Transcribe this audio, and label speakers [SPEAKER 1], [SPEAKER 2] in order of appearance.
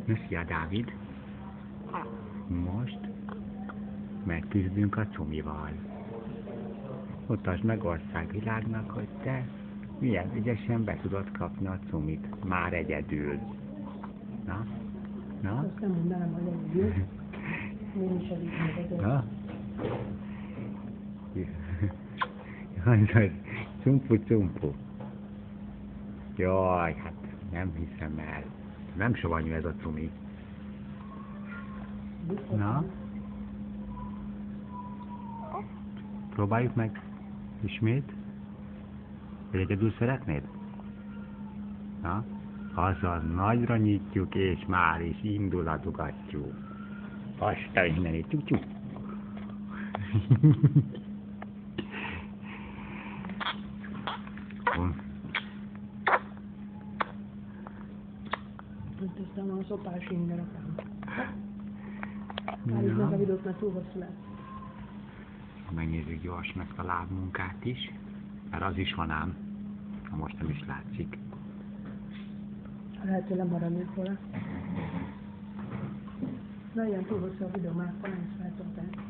[SPEAKER 1] Na, szia, Dávid! Most megküzdünk a cumival. Mutasd meg országvilágnak, hogy te milyen ügyesen be tudod kapni a cumit. Már egyedül. Na? Na?
[SPEAKER 2] Azt nem mondanám, hogy egyedül. Én is segítem.
[SPEAKER 1] Na? Jaj, cumpu. Jaj, hát nem hiszem el. Nem savanyú ez a cumi. Na? Próbáljuk meg ismét. Vagy egyedül szeretnéd? Na? Azzal nagyra nyitjuk, és már is indul a dugattyú. Aztán innen itt tyú.
[SPEAKER 2] Aztán van a szopás inger apám. Állítsd meg a videót, mert túl hosszú lesz.
[SPEAKER 1] Megnézzük gyorsan ezt a lábmunkát is, mert az is van ám, ha most nem is látszik.
[SPEAKER 2] Lehet, hogy lemaradnék róla. Na ilyen túl hosszú a videó, már akkor nem is látszották.